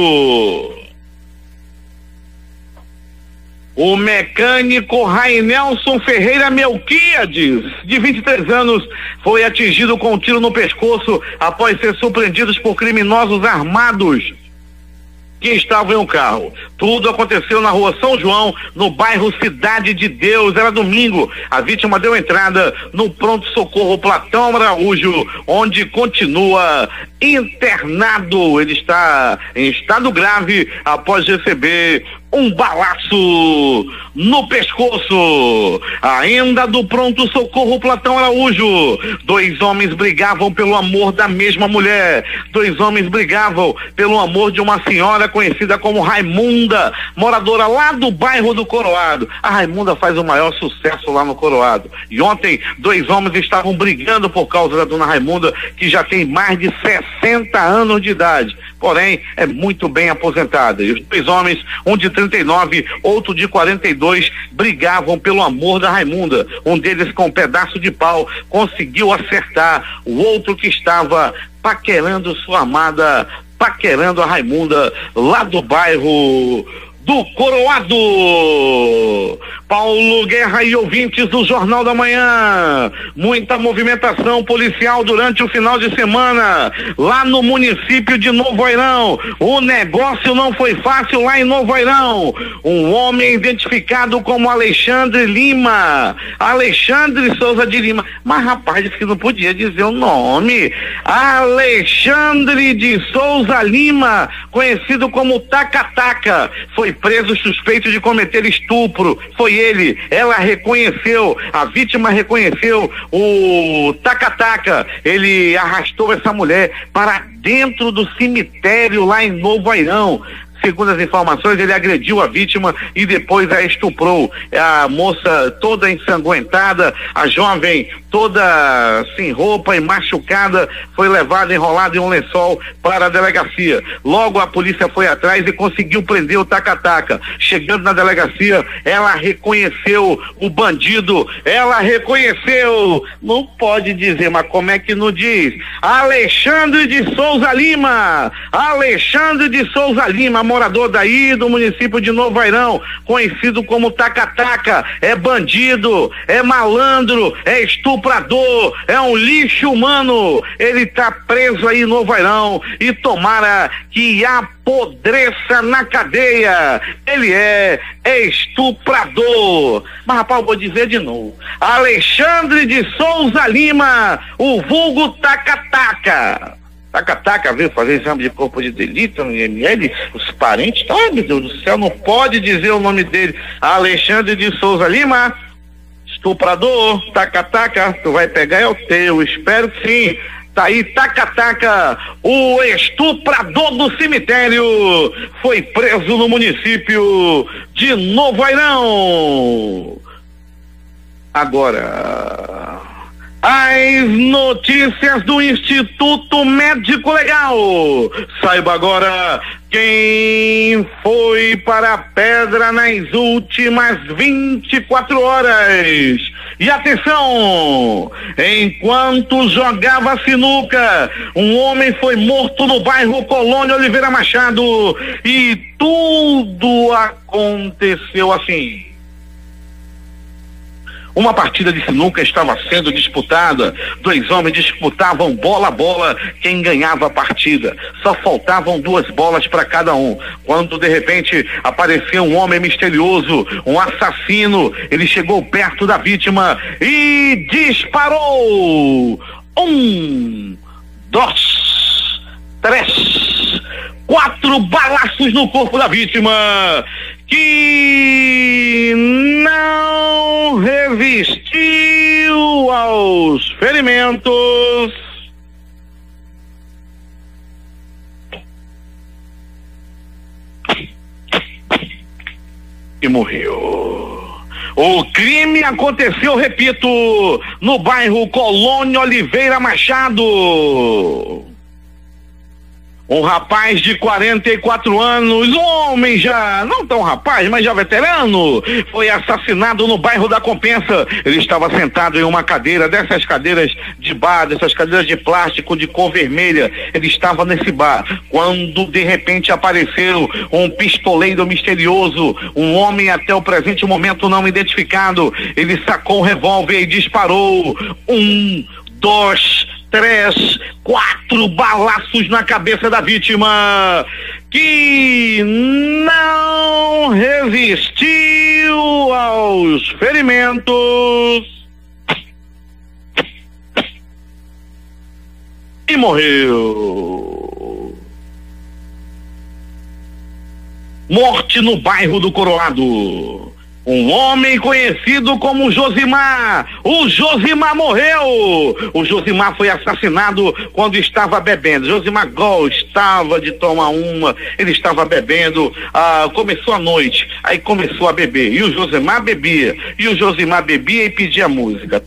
O mecânico Rainelson Ferreira Melquiades, de 23 anos, foi atingido com um tiro no pescoço após ser surpreendido por criminosos armados que estavam em um carro. Tudo aconteceu na rua São João, no bairro Cidade de Deus. Era domingo. A vítima deu entrada no pronto-socorro Platão Araújo, onde continua internado. Ele está em estado grave após receber um balaço no pescoço. Ainda do pronto-socorro Platão Araújo, 2 homens brigavam pelo amor da mesma mulher. 2 homens brigavam pelo amor de uma senhora conhecida como Raimunda, moradora lá do bairro do Coroado. A Raimunda faz o maior sucesso lá no Coroado. E ontem, 2 homens estavam brigando por causa da dona Raimunda, que já tem mais de 60 anos de idade. Porém, é muito bem aposentada. E os 2 homens, um de 39, outro de 42, brigavam pelo amor da Raimunda. Um deles, com um pedaço de pau, conseguiu acertar o outro que estava paquerando sua amada, paquerando a Raimunda, lá do bairro do Coroado. Paulo Guerra e ouvintes do Jornal da Manhã, muita movimentação policial durante o final de semana lá no município de Novo Airão. O negócio não foi fácil lá em Novo Airão. Um homem identificado como Alexandre Lima, Alexandre Souza de Lima, mas rapaz, disse que não podia dizer o nome. Alexandre de Souza Lima, conhecido como Taca-Taca, foi preso suspeito de cometer estupro. Foi ele, ela reconheceu, a vítima reconheceu o Taca-Taca. Ele arrastou essa mulher para dentro do cemitério lá em Novo Airão. Segundo as informações, ele agrediu a vítima e depois a estuprou. A moça toda ensanguentada, a jovem toda sem roupa e machucada, foi levada enrolada em um lençol para a delegacia. Logo a polícia foi atrás e conseguiu prender o Taca-Taca. Chegando na delegacia, ela reconheceu o bandido, ela reconheceu, não pode dizer, mas como é que não diz? Alexandre de Souza Lima, Alexandre de Souza Lima, morador daí do município de Novo Airão, conhecido como Taca-Taca, é bandido, é malandro, é estuprador, é um lixo humano. Ele tá preso aí em Novo Airão e tomara que apodreça na cadeia. Ele é estuprador. Mas rapaz, eu vou dizer de novo, Alexandre de Souza Lima, o vulgo Taca-Taca. Taca-Taca veio fazer exame de corpo de delito no IML, os parentes, ai meu Deus do céu, não pode dizer o nome dele. Alexandre de Souza Lima, estuprador, Taca-Taca, tu vai pegar é o teu, espero que sim. Tá aí, Taca-Taca, o estuprador do cemitério, foi preso no município de Novo Airão. Agora, as notícias do Instituto Médico Legal. Saiba agora quem foi para a pedra nas últimas 24 horas. E atenção, enquanto jogava sinuca, um homem foi morto no bairro Colônia Oliveira Machado e tudo aconteceu assim. Uma partida de sinuca estava sendo disputada, 2 homens disputavam bola a bola, quem ganhava a partida. Só faltavam 2 bolas para cada um, quando de repente apareceu um homem misterioso, um assassino. Ele chegou perto da vítima e disparou. 1, 2, 3, 4 balaços no corpo da vítima, que não resistiu aos ferimentos e morreu. O crime aconteceu, repito, no bairro Colônia Oliveira Machado. Um rapaz de 44 anos, um homem já, não tão rapaz, mas já veterano, foi assassinado no bairro da Compensa. Ele estava sentado em uma cadeira, dessas cadeiras de bar, dessas cadeiras de plástico de cor vermelha. Ele estava nesse bar, quando de repente apareceu um pistoleiro misterioso, um homem até o presente momento não identificado. Ele sacou um revólver e disparou 1, 2, 3, 4 balaços na cabeça da vítima, que não resistiu aos ferimentos e morreu. Morte no bairro do Coroado. Um homem conhecido como Josimar. O Josimar morreu. O Josimar foi assassinado quando estava bebendo. Josimar gostava de tomar uma. Ele estava bebendo. Começou a noite. Aí começou a beber. E o Josimar bebia. E o Josimar bebia e pedia música.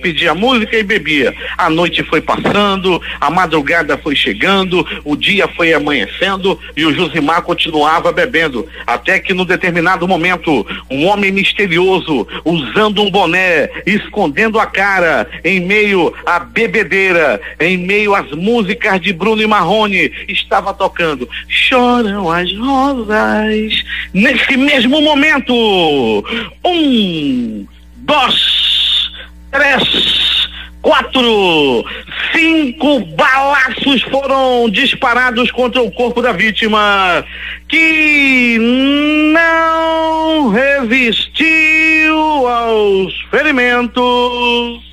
Pedia música e bebia. A noite foi passando. A madrugada foi chegando. O dia foi amanhecendo. E o Josimar continuava bebendo. Até que no determinado momento, um homem misterioso, usando um boné, escondendo a cara, em meio à bebedeira, em meio às músicas de Bruno e Marrone, estava tocando Choram as Rosas. Nesse mesmo momento, 1, 2, 3, 4, 5 balaços foram disparados contra o corpo da vítima, que não resistiu aos ferimentos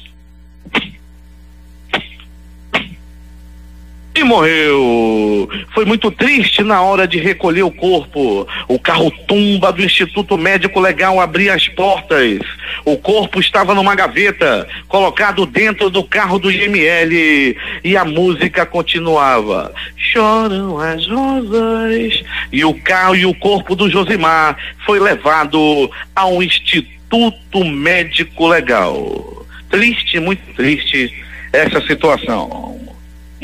e morreu. Foi muito triste na hora de recolher o corpo. O carro-tumba do Instituto Médico Legal abria as portas. O corpo estava numa gaveta, colocado dentro do carro do IML, e a música continuava. Choram as rosas. E o carro e o corpo do Josimar foi levado ao Instituto Médico Legal. Triste, muito triste essa situação.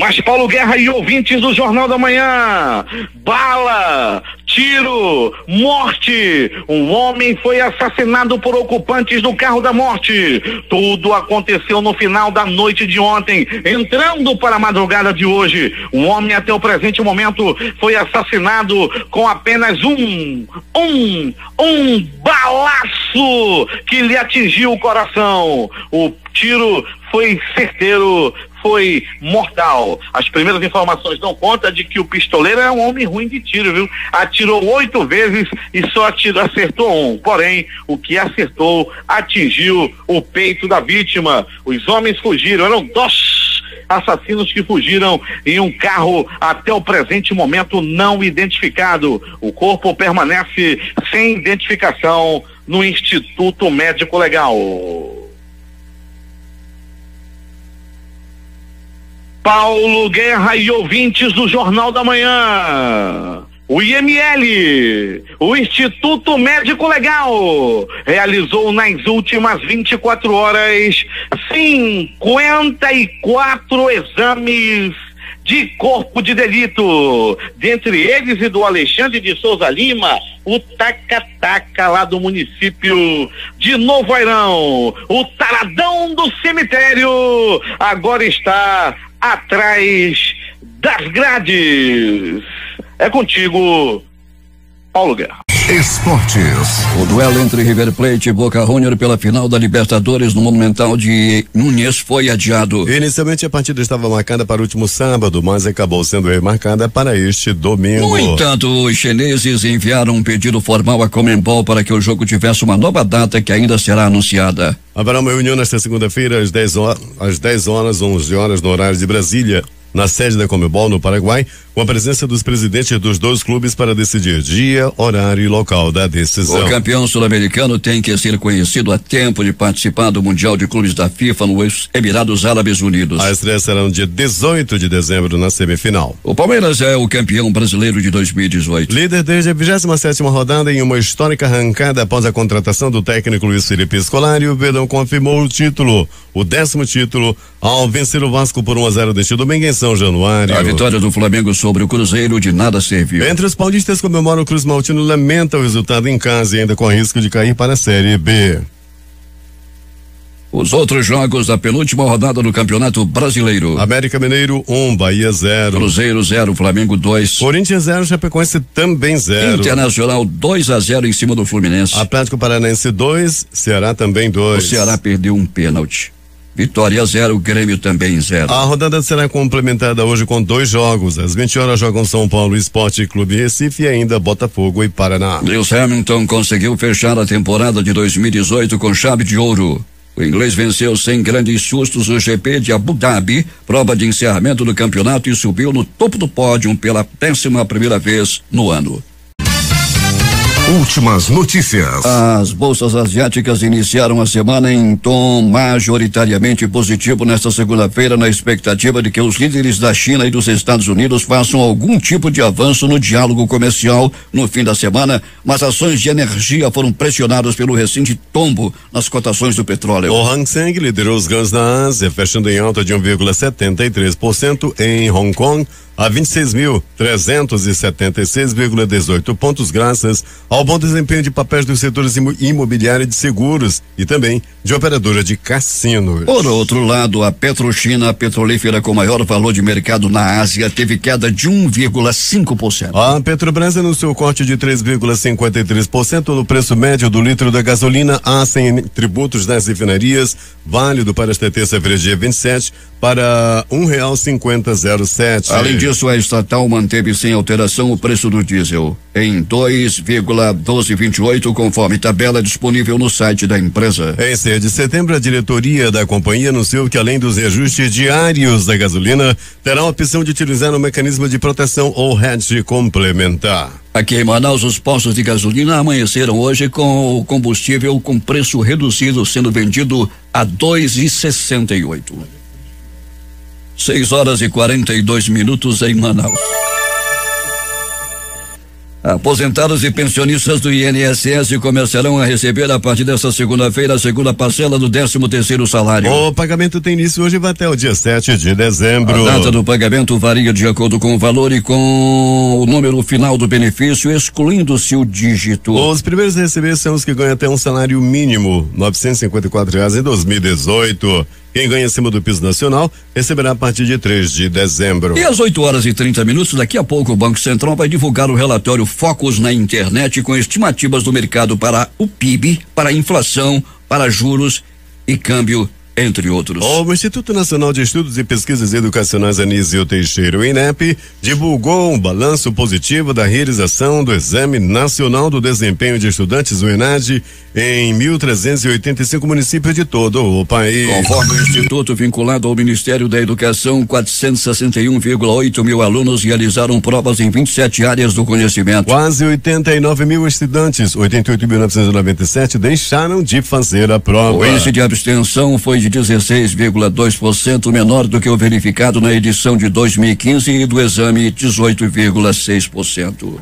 Mas Paulo Guerra e ouvintes do Jornal da Manhã, bala, tiro, morte. Um homem foi assassinado por ocupantes do carro da morte. Tudo aconteceu no final da noite de ontem, entrando para a madrugada de hoje. Um homem até o presente momento foi assassinado com apenas um balaço que lhe atingiu o coração. O tiro foi certeiro, foi mortal. As primeiras informações dão conta de que o pistoleiro é um homem ruim de tiro, viu? Atirou 8 vezes e só acertou 1. Porém, o que acertou atingiu o peito da vítima. Os homens fugiram, eram 2 assassinos que fugiram em um carro até o presente momento não identificado. O corpo permanece sem identificação no Instituto Médico Legal. Paulo Guerra e ouvintes do Jornal da Manhã. O IML, o Instituto Médico Legal, realizou nas últimas 24 horas 54 exames de corpo de delito, dentre eles e do Alexandre de Souza Lima, o taca-taca lá do município de Novo Airão. O taradão do cemitério agora está atrás das grades. É contigo, Paulo Guerra. Esportes. O duelo entre River Plate e Boca Juniors pela final da Libertadores no Monumental de Núñez foi adiado. Inicialmente a partida estava marcada para o último sábado, mas acabou sendo remarcada para este domingo. No entanto, os chineses enviaram um pedido formal à Conmebol para que o jogo tivesse uma nova data que ainda será anunciada. Haverá uma reunião nesta segunda-feira às 10 horas, 11 horas no horário de Brasília, na sede da Conmebol, no Paraguai, com a presença dos presidentes dos 2 clubes para decidir dia, horário e local da decisão. O campeão sul-americano tem que ser conhecido a tempo de participar do Mundial de Clubes da FIFA nos Emirados Árabes Unidos. A estreia será no dia 18 de dezembro na semifinal. O Palmeiras é o campeão brasileiro de 2018. Líder desde a 27ª rodada em uma histórica arrancada após a contratação do técnico Luiz Felipe Scolari, o Verdão confirmou o título, o 10º título, ao vencer o Vasco por 1-0 neste domingo em São São Januário. A vitória do Flamengo sobre o Cruzeiro de nada serviu. Entre os paulistas comemora o Cruz Maltino lamenta o resultado em casa e ainda com risco de cair para a Série B. Os outros jogos da penúltima rodada do Campeonato Brasileiro. América Mineiro 1, Bahia 0. Cruzeiro 0, Flamengo 2. Corinthians 0, Chapecoense também 0. Internacional 2-0 em cima do Fluminense. Atlético Paranaense 2, Ceará também 2. O Ceará perdeu um pênalti. Vitória 0, Grêmio também 0. A rodada será complementada hoje com 2 jogos. Às 20 horas jogam São Paulo Esporte Clube Recife e ainda Botafogo e Paraná. Lewis Hamilton conseguiu fechar a temporada de 2018 com chave de ouro. O inglês venceu sem grandes sustos o GP de Abu Dhabi, prova de encerramento do campeonato, e subiu no topo do pódio pela 11ª vez no ano. Últimas notícias. As bolsas asiáticas iniciaram a semana em tom majoritariamente positivo nesta segunda-feira, na expectativa de que os líderes da China e dos Estados Unidos façam algum tipo de avanço no diálogo comercial no fim da semana, mas ações de energia foram pressionadas pelo recente tombo nas cotações do petróleo. O Hang Seng liderou os ganhos na Ásia, fechando em alta de 1,73% em Hong Kong, a 26.376,18 pontos, graças ao bom desempenho de papéis dos setores imobiliário e de seguros e também de operadora de cassinos. Por outro lado, a PetroChina, a petrolífera com maior valor de mercado na Ásia, teve queda de 1,5%. A Petrobras anunciou corte de 3,53% no preço médio do litro da gasolina a sem tributos nas refinarias, válido para esta terça-feira, dia 27, para R$1,5007. Além disso, a estatal manteve sem alteração o preço do diesel em 2,1228, conforme tabela disponível no site da empresa. Em 6 de setembro, a diretoria da companhia anunciou que, além dos reajustes diários da gasolina, terá a opção de utilizar um mecanismo de proteção ou hedge complementar. Aqui em Manaus, os postos de gasolina amanheceram hoje com o combustível com preço reduzido, sendo vendido a R$2,68. 6h42 em Manaus. Aposentados e pensionistas do INSS começarão a receber a partir desta segunda-feira a segunda parcela do 13º salário. O pagamento tem início hoje e vai até o dia 7 de dezembro. A data do pagamento varia de acordo com o valor e com o número final do benefício, excluindo-se o dígito. Os primeiros a receber são os que ganham até um salário mínimo, R$954 em 2018. Quem ganha acima do piso nacional receberá a partir de 3 de dezembro. E às 8h30, daqui a pouco, o Banco Central vai divulgar o relatório Focus na Internet com estimativas do mercado para o PIB, para a inflação, para juros e câmbio, entre outros. O Instituto Nacional de Estudos e Pesquisas Educacionais Anísio Teixeira, o INEP, divulgou um balanço positivo da realização do Exame Nacional do Desempenho de Estudantes, o ENAD, em 1.385 municípios de todo o país. Conforme o Instituto vinculado ao Ministério da Educação, 461,8 mil alunos realizaram provas em 27 áreas do conhecimento. Quase 89 mil estudantes, 88.997, deixaram de fazer a prova. O índice de abstenção foi de 16,2%, menor do que o verificado na edição de 2015 e do exame 18,6%.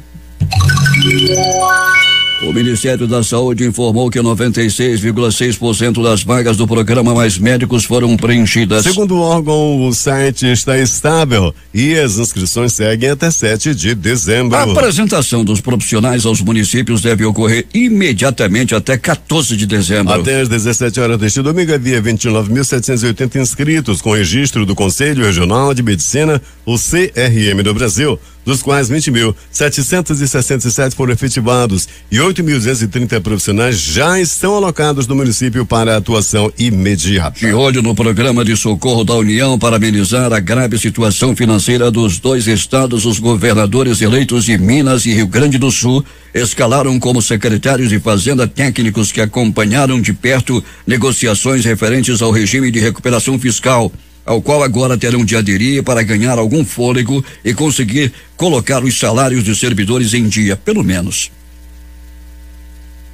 O Ministério da Saúde informou que 96,6% das vagas do programa Mais Médicos foram preenchidas. Segundo o órgão, o site está estável e as inscrições seguem até 7 de dezembro. A apresentação dos profissionais aos municípios deve ocorrer imediatamente até 14 de dezembro. Até às 17 horas deste domingo havia 29.780 inscritos com registro do Conselho Regional de Medicina, o CRM do Brasil, dos quais 20.767 foram efetivados e 8.230 profissionais já estão alocados no município para atuação imediata. De olho no programa de socorro da União para amenizar a grave situação financeira dos dois estados, os governadores eleitos de Minas e Rio Grande do Sul escalaram como secretários de Fazenda técnicos que acompanharam de perto negociações referentes ao regime de recuperação fiscal, ao qual agora terão de aderir para ganhar algum fôlego e conseguir colocar os salários de servidores em dia, pelo menos.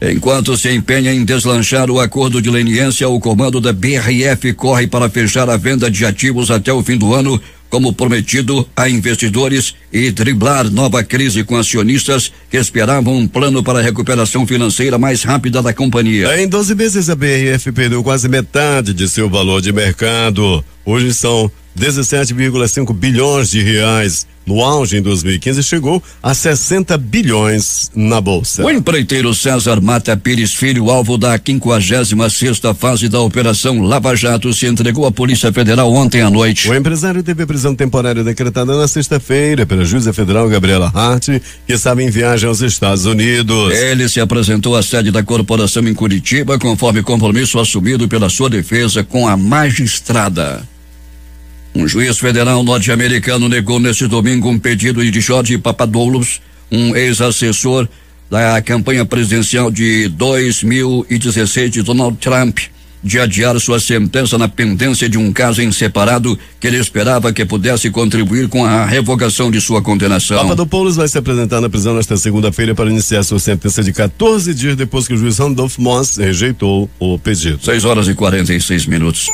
Enquanto se empenha em deslanchar o acordo de leniência, o comando da BRF corre para fechar a venda de ativos até o fim do ano, como prometido a investidores e driblar nova crise com acionistas que esperavam um plano para a recuperação financeira mais rápida da companhia. Em 12 meses, a BRF perdeu quase metade de seu valor de mercado. Hoje são 17,5 bilhões de reais. No auge, em 2015, chegou a 60 bilhões na bolsa. O empreiteiro César Mata Pires Filho, alvo da 56ª fase da Operação Lava Jato, se entregou à Polícia Federal ontem à noite. O empresário teve prisão temporária decretada na sexta-feira pela juíza federal Gabriela Hart, que estava em viagem aos Estados Unidos. Ele se apresentou à sede da corporação em Curitiba, conforme compromisso assumido pela sua defesa com a magistrada. Um juiz federal norte-americano negou neste domingo um pedido de Jorge Papadopoulos, um ex-assessor da campanha presidencial de 2016 de Donald Trump, de adiar sua sentença na pendência de um caso em separado que ele esperava que pudesse contribuir com a revogação de sua condenação. Papadopoulos vai se apresentar na prisão nesta segunda-feira para iniciar sua sentença de 14 dias depois que o juiz Randolph Moss rejeitou o pedido. 6h46.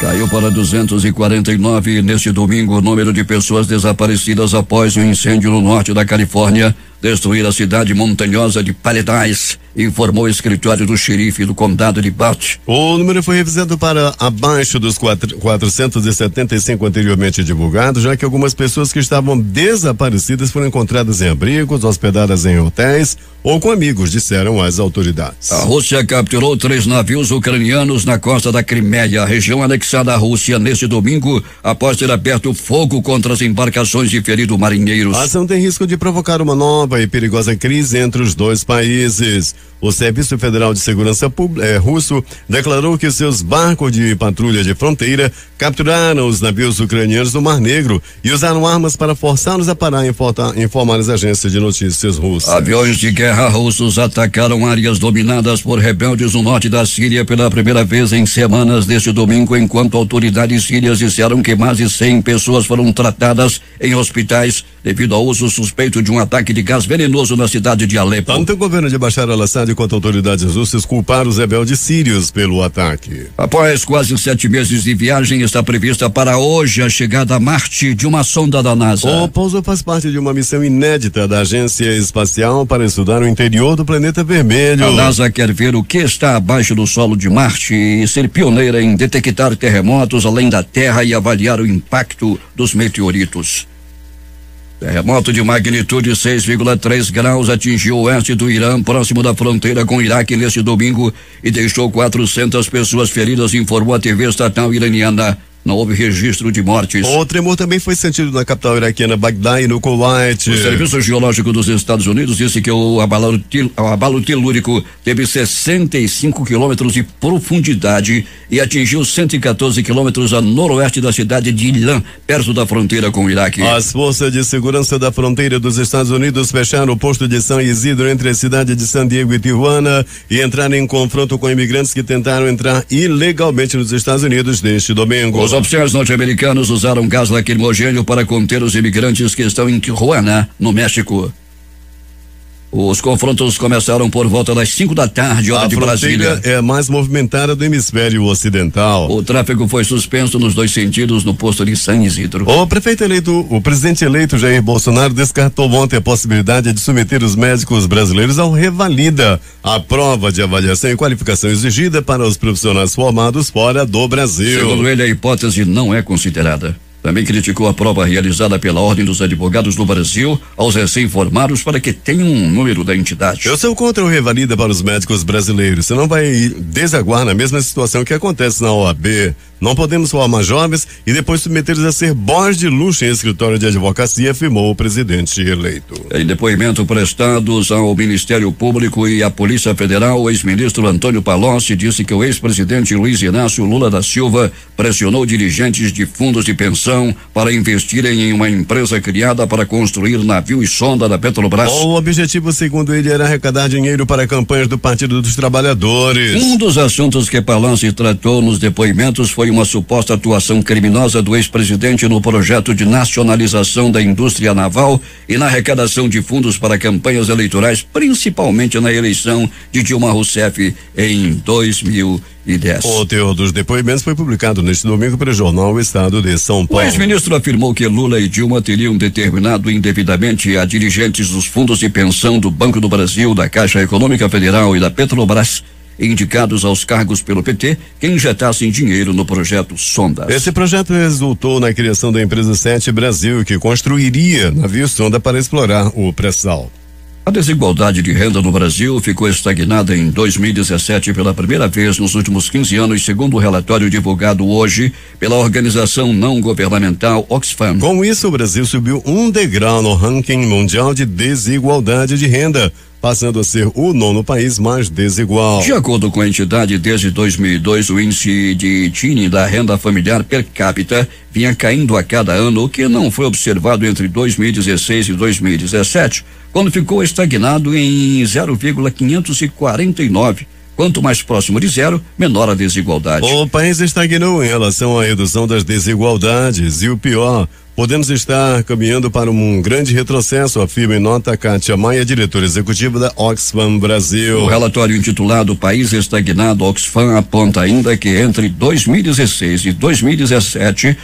Caiu para 249 neste domingo o número de pessoas desaparecidas após um incêndio no norte da Califórnia destruir a cidade montanhosa de Paradise, informou o escritório do xerife do condado de Butch. O número foi revisado para abaixo dos 475 anteriormente divulgados, já que algumas pessoas que estavam desaparecidas foram encontradas em abrigos, hospedadas em hotéis ou com amigos, disseram as autoridades. A Rússia capturou 3 navios ucranianos na costa da Crimeia, região anexada à Rússia, neste domingo, após ter aberto fogo contra as embarcações de feridos marinheiros. A ação tem risco de provocar uma nova e perigosa crise entre os dois países. O Serviço Federal de Segurança russo declarou que seus barcos de patrulha de fronteira capturaram os navios ucranianos do Mar Negro e usaram armas para forçá-los a parar, informar as agências de notícias russas. Aviões de guerra russos atacaram áreas dominadas por rebeldes no norte da Síria pela primeira vez em semanas deste domingo, enquanto autoridades sírias disseram que mais de 100 pessoas foram tratadas em hospitais devido ao uso suspeito de um ataque de gás venenoso na cidade de Alepo. Tanto o governo de Bashar al-Assad quanto autoridades russas culparam os rebeldes sírios pelo ataque. Após quase 7 meses de viagem, está prevista para hoje a chegada a Marte de uma sonda da NASA. O pouso faz parte de uma missão inédita da Agência Espacial para estudar o interior do planeta vermelho. A NASA quer ver o que está abaixo do solo de Marte e ser pioneira em detectar terremotos além da Terra e avaliar o impacto dos meteoritos. Terremoto de magnitude 6,3 graus atingiu o oeste do Irã, próximo da fronteira com o Iraque, neste domingo e deixou 400 pessoas feridas, informou a TV estatal iraniana. Não houve registro de mortes. O tremor também foi sentido na capital iraquiana Bagdá e no Kuwait. O Serviço Geológico dos Estados Unidos disse que o abalo telúrico teve 65 quilômetros de profundidade e atingiu 114 quilômetros a noroeste da cidade de Ilan, perto da fronteira com o Iraque. As forças de segurança da fronteira dos Estados Unidos fecharam o posto de São Isidro entre a cidade de San Diego e Tijuana e entraram em confronto com imigrantes que tentaram entrar ilegalmente nos Estados Unidos neste domingo. Os oficiais norte-americanos usaram gás lacrimogêneo para conter os imigrantes que estão em Tijuana, no México. Os confrontos começaram por volta das 5 da tarde, hora de Brasília. A fronteira é a mais movimentada do hemisfério ocidental. O tráfego foi suspenso nos dois sentidos no posto de San Isidro. O presidente eleito Jair Bolsonaro descartou ontem a possibilidade de submeter os médicos brasileiros ao Revalida, a prova de avaliação e qualificação exigida para os profissionais formados fora do Brasil. Segundo ele, a hipótese não é considerada. Também criticou a prova realizada pela Ordem dos Advogados do Brasil aos recém-formados para que tenham um número da entidade. Eu sou contra o Revalida para os médicos brasileiros, senão vai desaguar na mesma situação que acontece na OAB. Não podemos formar jovens e depois submetê-los a ser boys de luxo em escritório de advocacia, afirmou o presidente eleito. Em depoimento prestados ao Ministério Público e à Polícia Federal, o ex-ministro Antônio Palocci disse que o ex-presidente Luiz Inácio Lula da Silva pressionou dirigentes de fundos de pensão para investirem em uma empresa criada para construir navio e sonda da Petrobras. O objetivo, segundo ele, era arrecadar dinheiro para campanhas do Partido dos Trabalhadores. Um dos assuntos que Palocci tratou nos depoimentos foi uma suposta atuação criminosa do ex-presidente no projeto de nacionalização da indústria naval e na arrecadação de fundos para campanhas eleitorais, principalmente na eleição de Dilma Rousseff em 2016. 10. O teor dos depoimentos foi publicado neste domingo pelo jornal O Estado de São Paulo. O ex-ministro afirmou que Lula e Dilma teriam determinado indevidamente a dirigentes dos fundos de pensão do Banco do Brasil, da Caixa Econômica Federal e da Petrobras, indicados aos cargos pelo PT, que injetassem dinheiro no projeto Sonda. Esse projeto resultou na criação da empresa 7 Brasil, que construiria navio sonda para explorar o pré-sal. A desigualdade de renda no Brasil ficou estagnada em 2017 pela primeira vez nos últimos 15 anos, segundo o relatório divulgado hoje pela organização não governamental Oxfam. Com isso, o Brasil subiu um degrau no ranking mundial de desigualdade de renda, passando a ser o 9º país mais desigual. De acordo com a entidade, desde 2002, o índice de Gini da renda familiar per capita vinha caindo a cada ano, o que não foi observado entre 2016 e 2017, quando ficou estagnado em 0,549. Quanto mais próximo de zero, menor a desigualdade. O país estagnou em relação à redução das desigualdades e o pior, podemos estar caminhando para um grande retrocesso, afirma em nota Kátia Maia, diretora executiva da Oxfam Brasil. O relatório intitulado País Estagnado Oxfam aponta ainda que entre 2016 e 2017,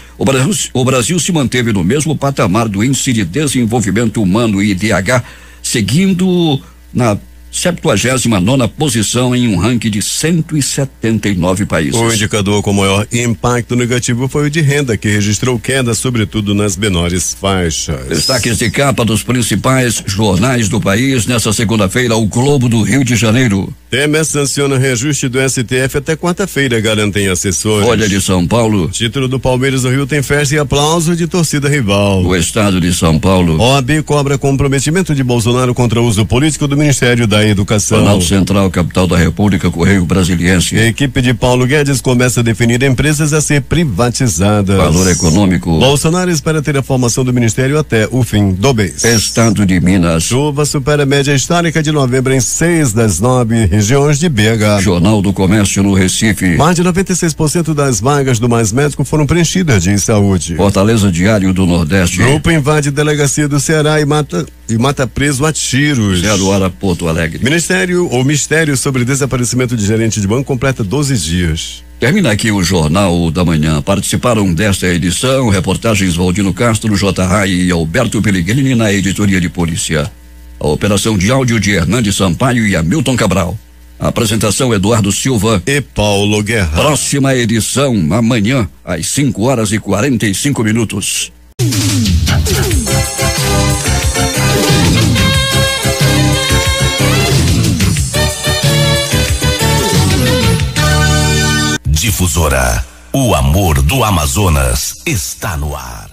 o Brasil se manteve no mesmo patamar do Índice de Desenvolvimento Humano, IDH, seguindo na 79ª posição em um ranking de 179 países. O indicador com maior impacto negativo foi o de renda, que registrou queda, sobretudo nas menores faixas. Destaques de capa dos principais jornais do país nesta segunda-feira: o Globo do Rio de Janeiro. Temer sanciona reajuste do STF até quarta-feira, garantem assessores. Folha de São Paulo. Título do Palmeiras do Rio tem festa e aplauso de torcida rival. O Estado de São Paulo. OAB cobra comprometimento de Bolsonaro contra o uso político do Ministério da Educação. Planalto Central, capital da República, Correio Brasiliense. A equipe de Paulo Guedes começa a definir empresas a ser privatizadas. Valor Econômico. Bolsonaro espera ter a formação do Ministério até o fim do mês. Estado de Minas. Chuva supera a média histórica de novembro em 6 das 9 regiões de BH. Jornal do Comércio no Recife. Mais de 96% das vagas do Mais Médico foram preenchidas de saúde. Fortaleza Diário do Nordeste. Grupo invade delegacia do Ceará e mata preso a tiros. 0 hora Porto Alegre. Mistério sobre desaparecimento de gerente de banco completa 12 dias. Termina aqui o Jornal da Manhã. Participaram desta edição reportagens Valdino Castro, J. Rai e Alberto Pellegrini na editoria de polícia. A operação de áudio de Hernandes Sampaio e Hamilton Cabral. A apresentação Eduardo Silva e Paulo Guerra. Próxima edição amanhã às 5 horas e 45 minutos. Difusora, o amor do Amazonas está no ar.